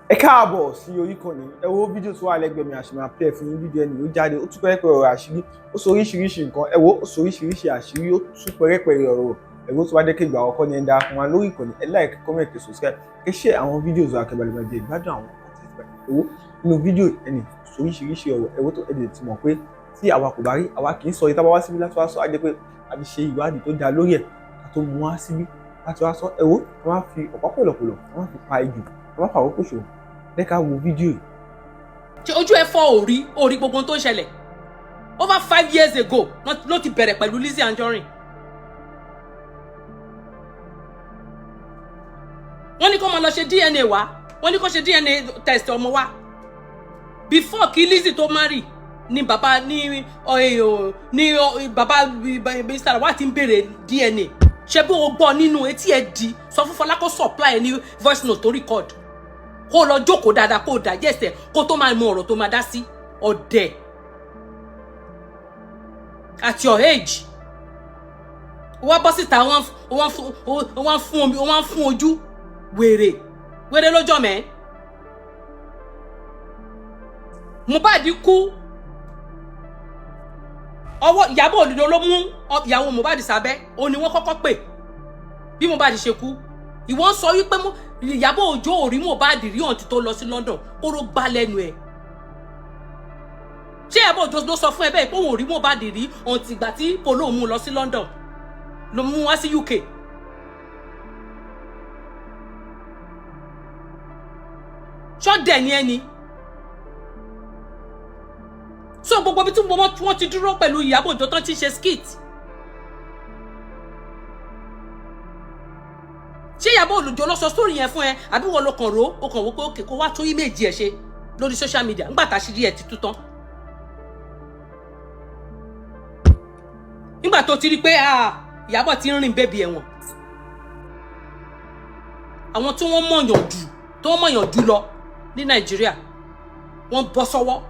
ẹ káàbọ̀ sí orí ìkànnì ẹ wo fídíò tó wà lẹ́gbẹ̀ẹ́ mi àṣìmọ̀ play fún yín fídíò ẹni ó jáde ó tún pẹ́rẹ́pẹ̀rẹ̀ ọ̀rọ̀ àṣírí ó sọ oríṣiríṣi nǹkan ẹ wo ó sọ oríṣiríṣi àṣírí ó tún pẹ́rẹ́pẹ̀rẹ̀ ọ̀rọ̀ ẹ wo tó bá dé kí ìgbà àkọ́kọ́ ni ẹ darapọ̀ wá lórí ìkànnì ẹ like comment ẹ subscribe ẹ share àwọn fídíòs akẹ́bàlẹ̀ máa jẹ ìgbádùn àwọn ẹ wo nínú fídíò ẹni sọ oríṣiríṣi ọ̀rọ̀ ẹ wo tó ẹni ti mọ̀ pé tí àwa kò bá rí àwa kì í sọ ìta bá wá síbí láti wá sọ á jẹ́ pé a ti ṣe ìwádìí tó dáa lórí ẹ̀ ká tó mú wá síbí láti wá sọ ẹ wo wọ́n á fi ọ̀pá pọ̀lọ̀pọ̀lọ̀ wọ́n á fi pa ejò wọ́n á fà wọ́n kòṣò lẹ́ka wo fídíò yìí. ṣe ojú ẹ fọ́ orí gbogbo tó ń ṣẹlẹ̀ over 5 years ago ló ti bẹ̀rẹ̀ pẹ̀lú Lizzy Anjorin. wọ́n ní kó máa lọ ṣe DNA wá wọ́n ní kó ṣe DNA test ọmọ wa before kí Lizzy tó marry ni bàbá bàbá Mr. wa ti ń béèrè DNA ṣe bí o gbọ́ nínú etí ẹ di sọ fún Fọlá kó supply ẹ ní voice note tó record kó lọ jókòó dáadáa kó digest ẹ kó tó máa mọ ọ̀rọ̀ tó máa dá sí ọ̀dẹ̀ at your age wọ́n bọ́ síta wọ́n fún ojú wèrè lọ́jọ́ mẹ́ Mohbad kú ọwọ́ Iyabo Ojo ló mú ìyàwó Mohbad sábẹ́ òun ni wọ́n kọ́kọ́ pè bí Mohbad ṣe kú ìwọ́n sọ wípé Iyabo Ojo ò rí Mohbad rí ọ̀n tí tó lọ sí London kóró gbá lẹ́nu ẹ̀ ṣé Iyabo Ojo ló sọ fún ẹ bẹ́ẹ̀ pé òun ò rí Mohbad rí ọ̀n tí ìgbà tí polo mú lọ sí London ló mú wá sí UK ṣọ́dẹ̀ ni ẹni so gbogbo bí tí wọ́n ti dúró pẹ̀lú Iyabo Ojo tán ti ṣe skit ṣé Iyabo Ojo ló sọ story yẹn fún ẹ àbí wọ́n ló kàn rò ó kàn wò pé òkè kó wá tún image ẹ ṣe lórí social media ńgbà tá ṣírí ẹ ti tú tán nígbà tó ti rí pé Iyabo ti ń rìn bébì ẹ̀wọ̀n àwọn tí wọ́n mọ̀yàn jù lọ ní Nàìjíríà wọ́n bọ́ sọ́wọ́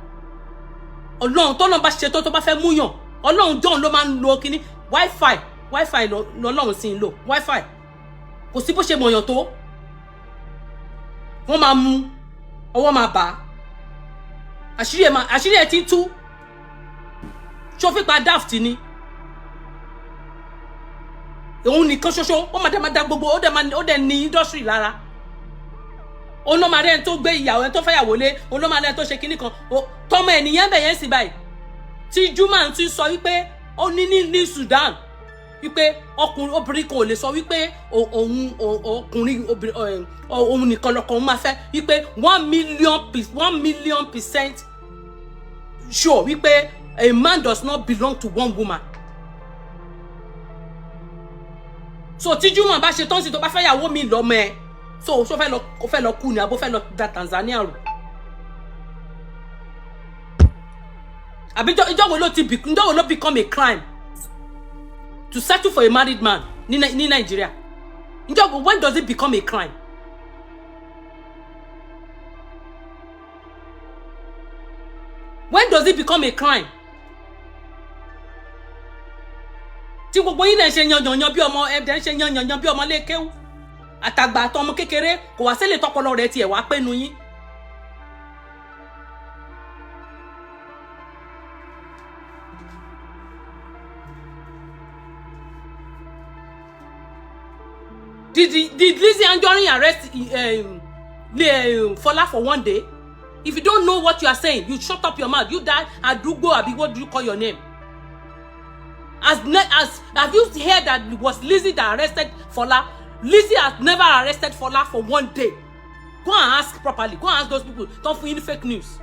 Ọlọ́run tó lọ́n bá ṣe tó bá fẹ́ múyàn Ọlọ́run john ló máa ń lo kíní wifi lọ́lọ́run sì ń lò wifi kò sí bó ṣe mọ̀yàn tó wọ́n máa mú ọwọ́ máa bà á àṣírí ẹ̀ ti ń tú ṣọ́fípa daft ni òun nìkan ṣoṣo ó máa dá gbogbo ó dẹ̀ ní industry lára òun ló máa rẹ́ ẹni tó gbé ìyàwó ẹni tó fẹ́yàwó lé òun ló máa rẹ́ ẹni tó ṣe kinní kan tọmọ ènìyàn bẹ̀ yẹn sì báyìí tí Juma ti sọ wípé ó ní Sudan wípé obìnrin kan ò lè sọ wípé òun nìkan lọkọ òun máa fẹ́ wípé 1,000,000% sure wípé a man does not belong to one woman. so tí Juma bá ṣe tán sí tó bá fẹ́yàwó mi lọ́mọ ẹ̀ so ṣó fẹ́ lọ kú ni àbó fẹ́ lọ da Tanzania rù àbí ìjọ́ wo ló become a crime to settle for a married man ní Nigeria when does it become a crime? When does it become a crime? tí gbogbo yín náà ṣe yanyanyan bí ọmọ ẹ̀dẹ̀ ṣe yanyanyan bí ọmọ lékéwú àtàgbà àtọmọ kékeré kò wá sílẹ̀ tọpọlọ rẹ̀ tiẹ̀ wá pẹ́nu yín. Did Lizzy Anjorin arrest Fola for one day? If you don't know what you are saying, you shut up your mouth. You die Adugbo abi, what do you call your name? Have you heard that it was Lizzy that arrested Fola? Lizzy has never arrested Fola for one day. Go and ask properly. Go and ask those people. Don't find any fake news.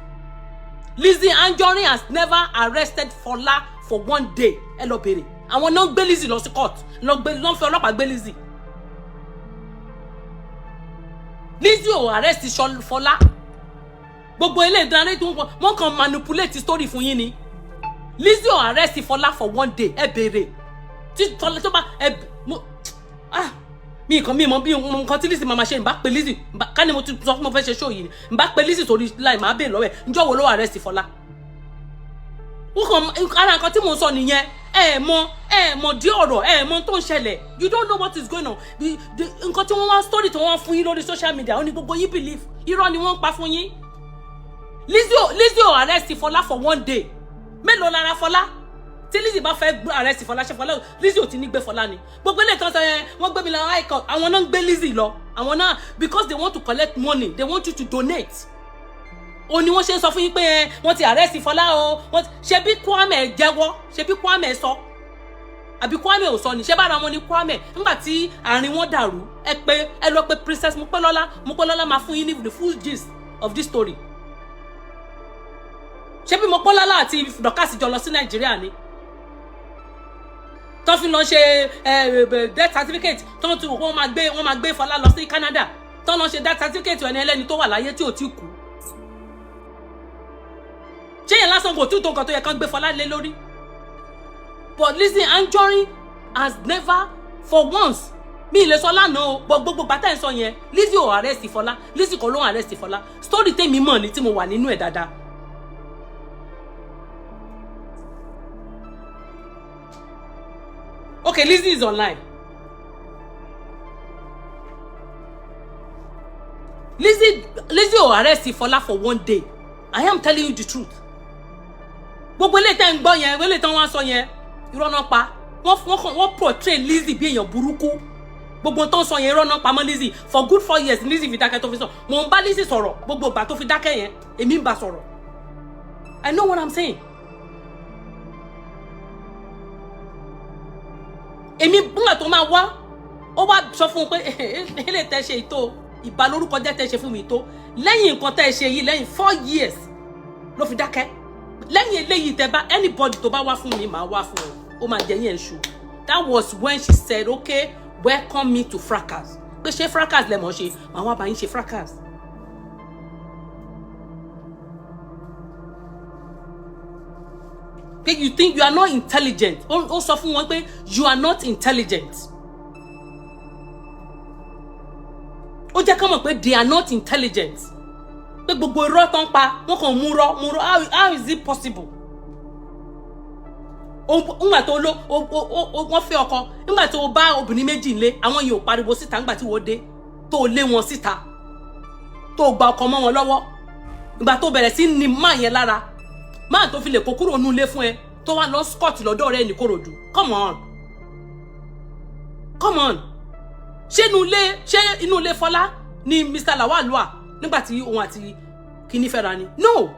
Lizzy Anjorin has never arrested Fola for one day. Hello, bere. Àwọn náà gbé Lizzy lọ sí court. Lọ fi ọlọ́pàá gbé Lizzy. Lizzy ò arrest Fola. Gbogbo ilé ìdáná tó wọ́n kàn manipulate story fún yín ni. Lizzy ò arrest Fola for one day. Ẹ bèrè. Tí Fola tó bá mi mọ bí nǹkan tí Lizzy máa ṣe nbá pe Lizzy ká ní mo ti sọ fún mo fẹ́ ṣe show yìí nbá pe Lizzy sórí line máa bèèrè lọ́wọ́ ẹ̀ ǹjọ́ wo ló arrest Fola. Ara nǹkan tí mo sọ nìyẹn mọ̀ di ọ̀rọ̀ mọ̀ tó ń ṣẹlẹ̀. You don't know what is going on. Nǹkan tí wọ́n wá story tí wọ́n wá fún yín lórí social media ó ní gbogbo yín believe irọ́ ni wọ́n pa fún yín. Lizzy ò arrest Fọlá for one day. Mélòó lára Fọlá? Tí Lizzy bá fẹ́ arrest Fọlá ṣe Fọlá Lizzy ò ti ní gbé Fọlá ni. Gbogbo ilé kan sọ wọ́n gbé mi lọ high court. Àwọn náà ń gbé Lizzy lọ. Àwọn náà because they want to collect money. They want you to donate. Ó ní wọ́n ṣe ń sọ fún yín pé wọ́n ti arrest Fọlá o. Ṣé bí Kwame jẹ́wọ́? Ṣé bí Kwame sọ? Àbí Kwame ò sọ ni? Ṣé bára wọn ni Kwame? Nígbà tí àárín wọn dàrú, ẹ lọ pé Princess Mopelola máa fún yín ní the full gist of this story. Ṣé bí Mopelola àti Dorcas jọ lọ sí Nàìjíríà ni? Tó fi lọ ṣe death certificate tó tún wọ́n máa gbé Fọlá lọ sí Canada. Tó lọ ṣe death certificate ẹni ẹlẹ́ni tó wà láyé tí ò tí kú. Ṣé yẹn lásán kò tí tó nǹkan tó yẹ kán gbé Fọlá lé lórí? But Lizzy Anjorin has never for once mi lè sọ lánàá o gbogbo bàtà ń sọ yẹn Lizzy ò arrest Fọlá Lizzy kò ló ń arrest Fọlá story tèmi mọ̀ ni tí mo wà nínú ẹ̀ dáadáa. Okay, Lizzy is online. Lizzy ò arrest Fọlá for one day. I am telling you the truth. Gbogbo ilé tẹ́ ń gbọ́ yẹn ilé tán wá sọ yẹn irọ́ náà pa wọ́n portray Lizzy bí èèyàn burúkú gbogbo tán sọ yẹn irọ́ náà pa mọ́ Lizzy for good 4 years Lizzy fi dákẹ́ tó fi sọ mo ń bá Lizzy sọ̀rọ̀ gbogbo ìgbà tó fi dákẹ́ yẹn èmi ń bá sọ̀rọ̀ I know what I'm saying. Èmi nígbà tó máa wá ó wá sọ fún un pé ilé tẹ́ ṣe ìtò ìbálórúkọ jẹ́ tẹ́ ṣe fún mi ìtò lẹ́yìn nǹkan tẹ́ ṣe yìí lẹ́yìn 4 years ló fi dákẹ́ lẹ́yìn eléyìí tẹ́ bá anybody tó bá wá fún mi máa wá fún ọ ó máa jẹ yẹn ṣu. That was when she said okay welcome me to fracas pé ṣé fracas lẹ mọ̀ ṣe àwọn àbáyín ṣe fracas. pé you think you are not intelligent ó sọ fún wọn pé you are not intelligent. ó jẹ́ ká mọ̀ pé they are not intelligent. Pé gbogbo irọ́ tán pa wọ́n kàn mú rọ́ how is it possible? Nígbà tó wọ́n fẹ́ ọkọ nígbà tó bá obìnrin méjì lé àwọn yìí ò pariwo síta nígbà tí wọ́n dé tó lé wọn síta tó gba ọkọ mọ́ wọn lọ́wọ́ nígbà tó bẹ̀rẹ̀ sí ní máa yẹn lára máa tó fi lè kó kúrò nú ilé fún ẹ tó wá lọ Scott lọ́dọ̀ rẹ̀ ní Kòròdú come on ṣé inú ilé Fọlá ni Mr. Lawal wà nígbà tí òun àti kíní fẹ́ra ni no.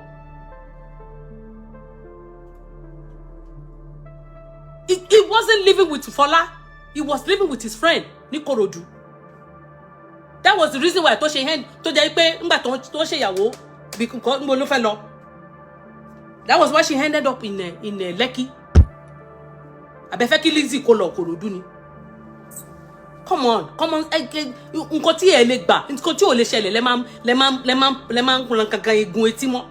He wasn't living with Fola. He was living with his friend ní Kòròdú. That was the reason why tó ṣe hen tó jẹ́ pé ńgbà tó ṣe ìyàwó bí nǹkan ńbo ló fẹ́ lọ. That was why she ended up in Lekki. Àbẹ́fẹ́ kí Lizzy kó lọ Kòròdú ni. Come on nǹkan tí ẹ lè gbà nǹkan tí ò lè ṣẹlẹ̀ lẹ máa ń kun kankan egun etí mọ́.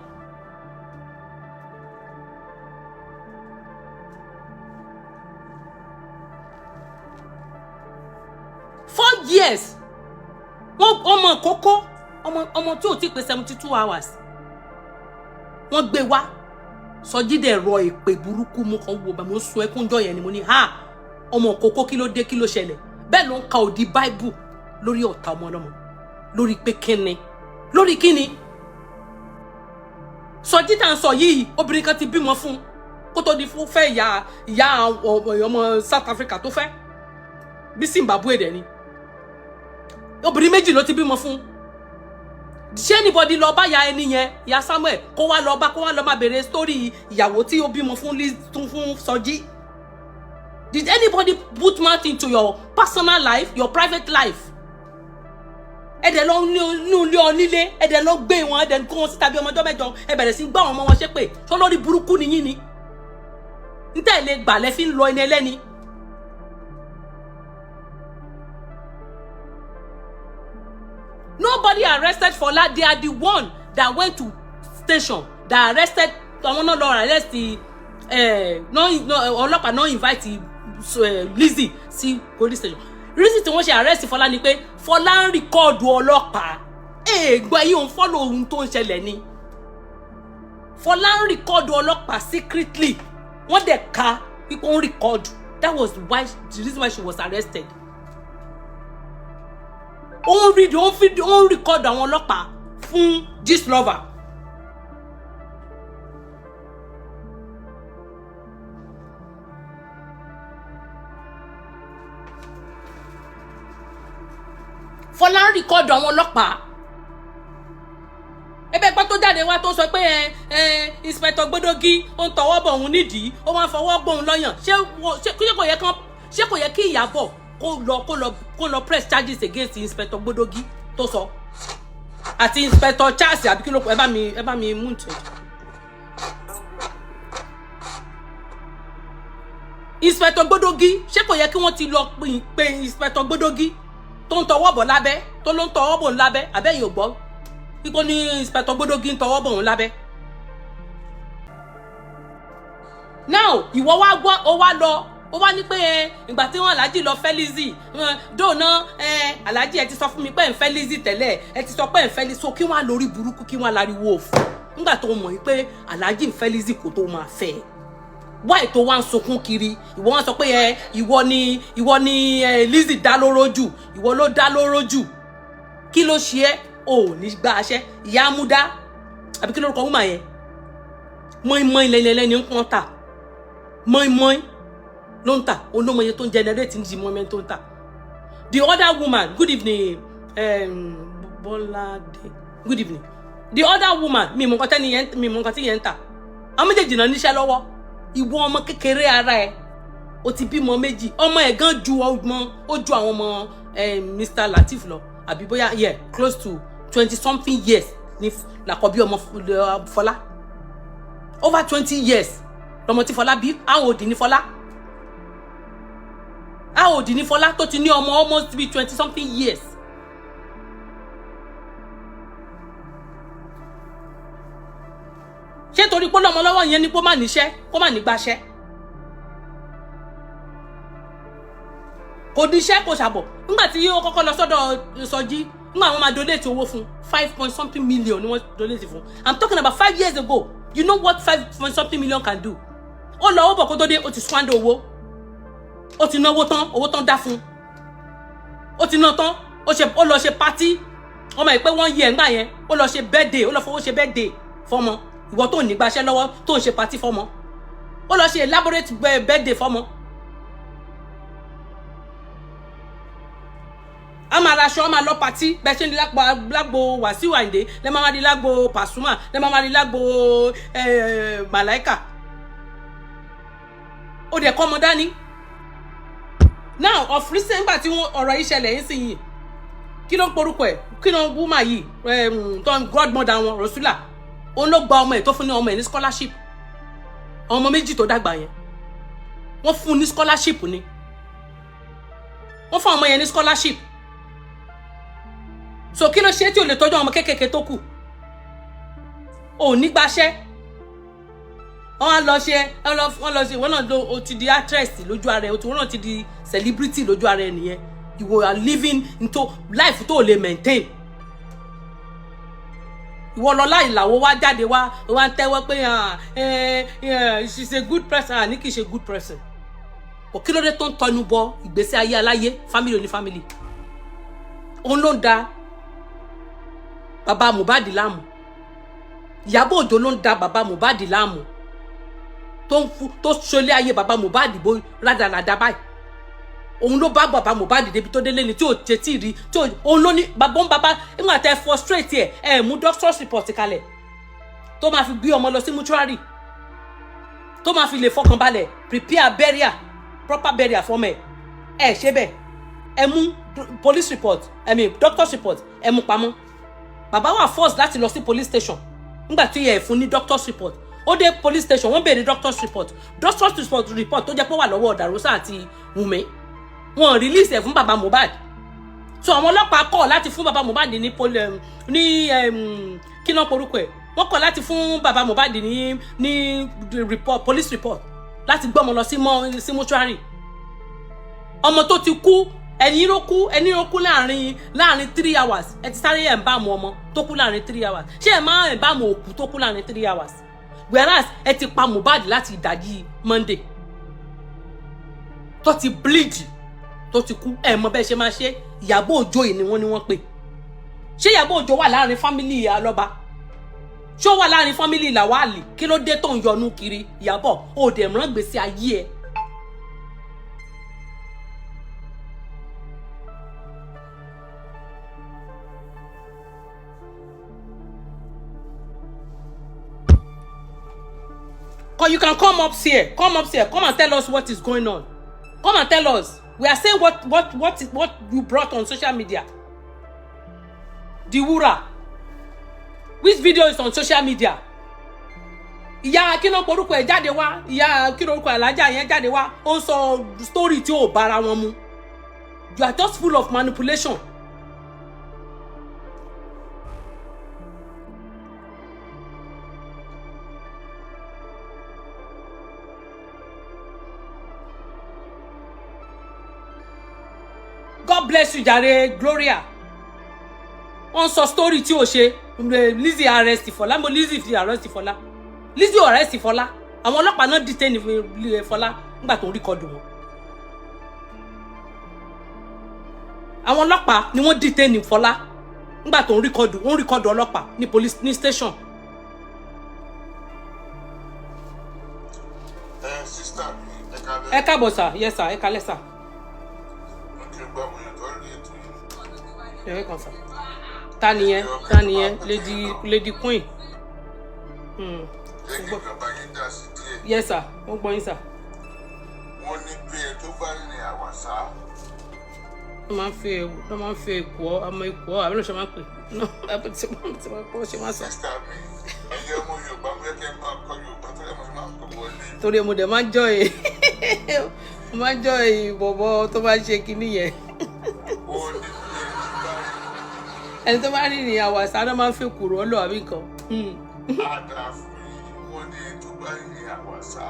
Yes, ọmọ kókó ọmọ tí ò tí pé 72 hours wọ́n gbé wá Sọjí dẹ̀ rọ èpè burúkú mú kan wo bá mo sun ẹkún jọ yẹn ni mo ní ha ọmọ kókó kí ló dé kí ló ṣẹlẹ̀ bẹ́ẹ̀ ló ń ka òdi Bible lórí ọ̀tá ọmọ ọlọ́mọ lórí pé kíni lórí kíni Sọjí tá ń sọ yìí obìnrin kan ti bímọ fún kó tó di fún fẹ́ ìyá ọmọ South Africa tó fẹ́ bí Zimbabwe dẹ̀ ni obìnrin méjì ló ti bímọ fún ṣé anybody lọ bá ya ẹni yẹn ya Samuel kó wá lọ má bèrè story ìyàwó tí ó bímọ fún Sọjí. Did anybody put mouth into your personal life your private life? ẹ̀dẹ̀ lọ ní onílé ẹ̀dẹ̀ lọ gbé wọn ẹ̀dẹ̀ kó wọn síta bí ọmọdé mẹ́jọ ẹ bẹ̀rẹ̀ sí gbá ọmọ wọn ṣépè ṣó lórí burúkú nìyí ni níta ilé gbà lẹ́ fi ń lọ ẹni ẹlẹ́ni. Nobody arrested Fola. They are the one that went to station that arrested. Àwọn náà lọ arrest ọlọ́pàá náà invite Lizzy sí police station. Reason tí wọ́n ṣe arrest Fola ni pé Fola ń record ọlọ́pàá. Gbọ́ yìí òun follow ohun tó ń ṣẹlẹ̀ ni. Fola ń record ọlọ́pàá secretly. Wọ́n dẹ̀ ka People on record. That was why the reason why she was arrested. On record àwọn ọlọ́pàá fún this lover. Fọlá record àwọn ọlọ́pàá. Ebe gbọ́ tó jáde wá tó sọ pé inspector Gbodogi ó ń tọwọ́ bọ̀ òun nídìí ó máa fọwọ́ gbọ́ òun lọ́yàn ṣé kò yẹ kí Iyabo kó lọ press charges against inspector Gbodogi tó sọ àti inspector Charles àbí kí ló kọ ẹ bá mi mú ntẹ. Inspector Gbodogi ṣé kò yẹ kí wọ́n ti lọ pe inspector Gbodogi tó ń tọwọ́ bọ̀ lábẹ́ tó ló ń tọwọ́ bọ̀ lábẹ́ àbẹ́yìn ò gbọ́ kíkó ní inspector Gbodogi ń tọwọ́ bọ̀ òun lábẹ́. Now ìwọ wá gbọ́ ó wá ní pé ìgbà tí wọ́n Alhaji lọ fẹ́ Lizzy dóònà Alhaji ẹ ti sọ fún mi pé ẹ̀ ń fẹ́ Lizzy tẹ́lẹ̀ ẹ ti sọ pé ẹ̀ ń fẹ́ Lizzy so kí wọ́n á lórí burúkú kí wọ́n á láriwo òfò nígbà tó mọ̀ pé Alhaji ń fẹ́ Lizzy kó tó máa fẹ́ why tó wá ń sunkún kiri ìwọ wọ́n sọ pé ìwọ ni Lizzy dá lóró jù ìwọ ló dá lóró jù kí ló ṣe é ò ní gba àṣẹ ìyá amúdá àbí kí lórúkọ wúmà yẹn mọ́ínmọ́ín lẹ́lẹ́lẹ́ ni ń pọ́n ta mọ́ínmọ́ín ló ń ta olómọye tó ń generate ní mọ́ínmọ́ín tó ń ta. The other woman good evening Bọ́ládé good evening the other woman mi mọ̀ nǹkan tí yẹn ń ta àwọn méjèèjì náà níṣẹ́ lọ́wọ́ ìwọ ọmọ kékeré ara ẹ̀ o ti bímọ méjì ọmọ ẹ̀ gan ju àwọn ọmọ Mr. Latif lọ àbí bóyá close to 20-something years ni làkọ́bí ọmọ Fọlá over 20 years lọmọ tí Fọlá bí how old ni Fọlá tó ti ní ọmọ almost be 20-something years. Ṣé torí pé lọ́mọ lọ́wọ́ yẹn ni kó má níṣẹ́ kó má nígbàṣẹ́ kò níṣẹ́ kò ṣàbọ̀ nígbà tí ó kọ́kọ́ lọ sọ́dọ̀ Sọjí nígbà wọ́n máa donate owó fún 5-something million ni wọ́n donate fún. I'm talking about 5 years ago. You know what 5-something million can do? Ó lọ ó bọ̀ kó tó dé ó ti squander owó ó ti ná owó tán dá fún ó ti ná tán ó lọ ṣe party ọmọ ẹ̀ pé 1 year ńgbà yẹn ó lọ ṣe birthday ó lọ fowó ṣe birthday fọ́mọ ìwọ tó ní gbàṣẹ́ lọ́wọ́ tó ń ṣe party fọ́mọ ó lọ ṣe elaborate birthday fọ́mọ. A máa raṣọ a máa lọ party bẹ́ẹ̀ ṣe ní lágbo Wàsíù Àyìndé lẹ́ máa rí lágbo Pasuma lẹ́ máa rí lágbo Màláìkà ó dẹ̀ kọ́ ọmọ dání. Now of recent nígbà tí ọ̀rọ̀ yìí ṣẹlẹ̀ yín sí yìí kí ló ń porúkọ ẹ̀ kí ló ń wúmà yìí tó ń godmother wọn Rosula òun ló gba ọmọ ẹ̀ tó fún ní ọmọ ẹ̀ ní scholarship ọmọ méjì tó dàgbà yẹn wọ́n fún ní scholarship ni wọ́n fún ọmọ yẹn ní scholarship. So kí ló ṣe tí o lè tọ́jú ọmọ kékèké tó kù ò ní gbàṣẹ́ wọ́n lọ ṣe wọ́n náà o ti di actress lójú ara ẹ̀ o ti wọ́n náà ti di celebrity lójú ara ẹ̀ nìyẹn you are living into life tó lè maintain. Ìwọ lọ láì làwọ wá jáde wá ń tẹ́wọ́ pé she's a good person àní kì í ṣe good person. Kò kí ló dé tó ń tọnu bọ ìgbésí ayé aláyé family oní family òun ló ń da bàbá Mohbad láàmú Iyabo Ojo ló ń da bàbá Mohbad láàmú tó ṣọlé ayé bàbá Mohbad bó rádaràda báyìí òun ló bá bàbá Mohbad débi tó délé ni tí ò tètè rí tí òun ló ní bàbá nígbà tẹ frustrate ẹ mú doctor's report kalẹ̀ tó máa fi gbé ọmọ lọ sí mortuary tó máa fi lè fọkàn balẹ̀ prepare burial proper burial fọmọ ẹ ṣe bẹ́ẹ̀ ẹ mú police report doctor's report ẹ mú pamọ́ bàbá wà forced láti lọ sí police station nígbà tí ẹ fún ní doctor's report ó dé police station wọ́n béèrè doctor's report tó jẹ́ pé wà lọ́wọ́ Darosa àti Wùmí wọ́n release ẹ̀ fún bàbá Mohbad so àwọn ọlọ́pàá kọ̀ láti fún bàbá Mohbad ní kí náà porúkọ ẹ̀ wọ́n kọ̀ láti fún bàbá Mohbad ní police report láti gbọ́mọ lọ sí mortuary ọmọ tó ti kú ẹni ló kú láàrin 3 hours ẹ ti sáré ẹ̀ ń bá mu ọmọ tó kú láàrin 3 hours ṣé ẹ máa ń bá mu òkú tó kú láàrin 3 hours whereas ẹ ti pa Mohbad láti ìdajì Monday tó ti bleed tó ti kú ẹ mọ̀ bẹ́ẹ̀ ṣe máa ṣe Iyabo Ojo yìí ni wọ́n pè ṣé Iyabo Ojo wà láàrin family Alọ́ba ṣó wà láàrin family Lawali kí ló dé tó ń yọnu kiri Iyabo ó dẹ̀ mọ́ gbèsè ayé ẹ. You can come upstairs. Come upstairs. Come and tell us what is going on. Come and tell us. We are saying what you brought on social media. The Wura. Which video is on social media? Ìyá kí ló porúkọ ẹ̀ jáde wá. Ìyá kí ló porúkọ Alájà yẹn jáde wá. Ó sọ story tí ó bára wọn mu. You are just full of manipulation. God bless you, jare Gloria. On so story tí ó ṣe Lizzy arrest Fola. Mo Lizzy fi arrest Fola. Lizzy arrest Fola. Àwọn ọlọ́pàá náà detain Fola nígbà tó record wọn. Àwọn ọlọ́pàá ni wọ́n detain Fola nígbà tó record ọlọ́pàá ní police ní station. Sister, ẹ káàbọ̀ sir. Yes sir. Ẹ kálẹ́ sir. Ta nìyẹn lady queen. Yes sir. Wọ́n gbọ́ yín sir. Wọ́n ní pé tó bá ní àwàsá. Wọ́n máa ń fi èkó ọmọ èkó àbí lóṣù máa ń pè. Tí wọ́n ṣe máa sọ. Sister mi, ẹ̀yẹ ọmọ Yorùbá mi kẹ́ máa kọ́ Yorùbá tó lẹ́mọ̀ sí máa kọ́ wọlé. Torí mo dẹ̀ máa ń jọ ìbọ̀bọ̀ tó bá ṣe kinní yẹn. Wọ́n ní ẹni tó bá rí ní àwàsá náà máa ń fi kùrọ̀ lọ àbí nǹkan. àdàfún wọ́n ní tó bá ní àwàsá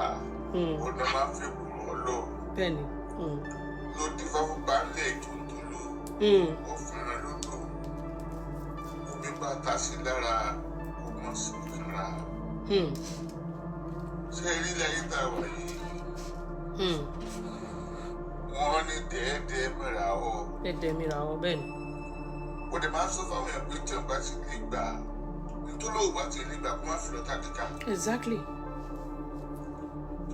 wọ́n náà máa ń fi kùrọ̀ lọ. Bẹ́ẹ̀ni. Ló dífá fún baálẹ̀ Tuntulu. Ó fẹ́ràn lódò. Omi bá ta sí lára kò mọ̀ sí ìfura. Ṣé ilé ayé tá a wà yìí? Wọ́n ní dẹ́ẹ̀dẹ́ mìíràn ọ̀. Dẹ́ẹ̀dẹ́ mìíràn ọ̀ bẹ́ẹ̀ ni. Ó dẹ̀ máa ń sọ fáwọn èèyàn pé tí ọba ti lè gbà nítorí òun bá ti lè gbà kó má fi lọ́tà kíkà. Exactly.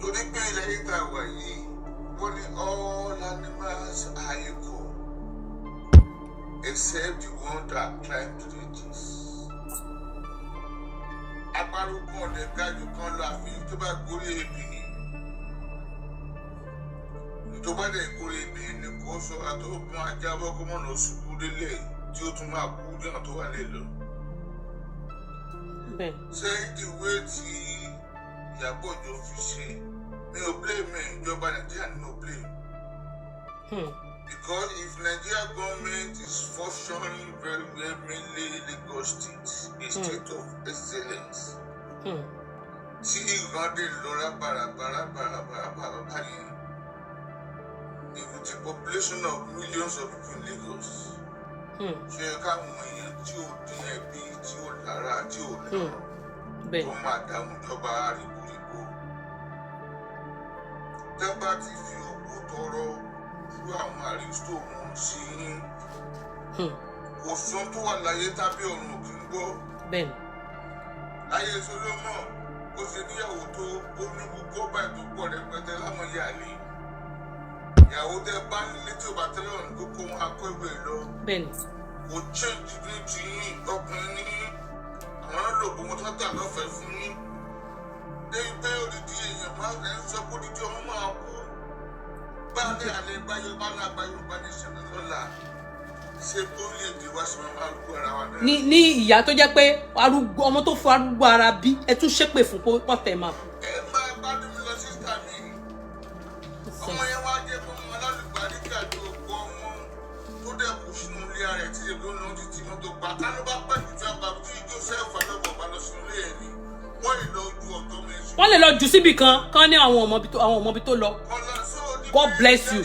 Lórí pé ilẹ̀ yìí tá a wà yìí, wọ́n ní all animals are equal except the one that climb to the trees. Àparò kan lè gájú kan lọ àfi tó bá gorí ebè. Tó bá dẹ̀ gorí ebè ni kò sọ àtọ́kùn ajábọ́ kó mọ̀ lọ ṣubú délẹ̀ tí ó tún máa kú ní ọ̀tọ̀ wà lè lọ. Ṣé ìwé tí Iyabo Ojo fi ṣe mi ò blame ìjọba Nàìjíríà ni mo blame. Because if Nigeria government is functioning very well, mainly Lagos State, a state of excellence. Tí ìgbàdé lọ́ra bàràbàrà báyìí, with the population of millions of people in Lagos. Ṣé káwọn èèyàn tí ò dín ẹbí tí ò lára tí ò lọ tó máa dààmú ìjọba rígbórígbó. Tẹ́gbà ti fi owó tọrọ fún àwọn àrísítò wọn sí kò sún tó wà láyé tábí ọ̀run òkè ń gbọ́. Láyé Solomon ó ṣe níyàwó tó ó ní gbogbo báyìí tó pọ̀ rẹpẹtẹ lámọ̀yé àlè. Ìyàwó tẹ bá nílé tí ò bá tẹ́lẹ̀ ọ̀nà tó kó wọn akọ́ ìwé lọ. Kò change ní ti ọkùnrin ní àwọn ọlọ́lọ́gbò wọn tó tà lọ́fẹ̀ẹ́ fún yín. Débi pé odidi èèyàn máa ń sọ pé odidi ọmọ máa kú. Báyìí àlẹ́ báyọ̀ bá náà bá Yorùbá ní ìṣẹ̀lẹ̀ lọ́la. Ṣé orílẹ̀-èdè wa ṣe máa rúgbó ara wa náà? Ní ìyá tó jẹ́ pé ọmọ tó fún arúgbó ara bí ẹ tún ṣépè fún pọ̀tẹ́ máa. Ẹ máa gbádùn mi lọ sísá mi. Ọmọ yẹn wá jẹ́ fún ọmọ alálùbárí kàdé òkú ọmọ tó dẹ̀kú sínú ilé rẹ̀ tí èlò náà ti ti mọ́tò pa. Ká ló bá pẹ̀lú ìjọba tí Joseph Adébọ̀ bá lọ sínú ilé ẹ̀ ni. Wọ́n lè lọ ju ọ̀dọ́ mi. Wọ́n lè lọ jù síbì kan ní àwọn ọmọbi tó lọ. God bless you.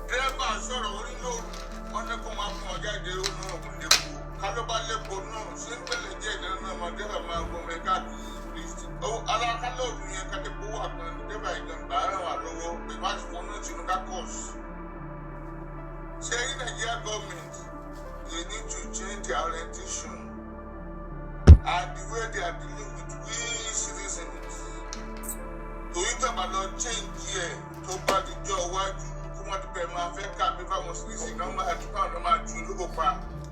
Dẹ́rẹ́bà sọ̀rọ̀ orí lóòrùn, wọ́n ní kó máa fún ọjà ìdè òun náà kò lè kú. Ká ló bá lẹ́kọ̀ọ́ náà, ṣé ń pẹ̀lẹ́ jẹ́ ìdáná náà máa dẹ́rẹ́ máa gbọ́ mi káàkiri least alákálẹ̀ òru yẹn kájẹ́ pé ó wà pẹ̀lú débà ìjọba ẹ̀ràn wà lọ́wọ́ pé má ti fọ́nà tìǹbù kákọ́ọ̀sì. Ṣé ní Nigeria government they need to change their orientation and the way they are dealing with we citizens. Torí tàbá lọ change yẹ tó bá di jọ iwájú kó má ti bẹ̀rẹ̀ máa fẹ́ ká bí fáwọn citizens náà máa tún káwọn náà máa ju olóko pa.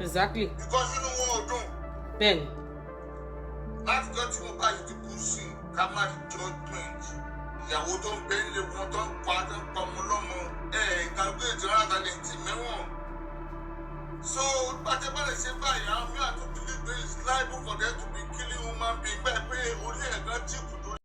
Exactly. Because inú wọn ò dùn. Bẹ́ẹ̀ni. Láti jọ́ tí mo bá yìí ti kú sí ká má di judgement. Ìyàwó tó ń bẹ́ ilé wọn tó ń pa ọmọ lọ́mọ ìkàgbé ìjọba àtàlẹ́ǹtì mẹ́wọ̀n. So pàtẹ́bàlẹ̀ ṣe báyìí àwọn mìíràn tó believe pé it's liable for them to be killing human being bẹ́ẹ̀ pé orí ẹ̀gán jíìpù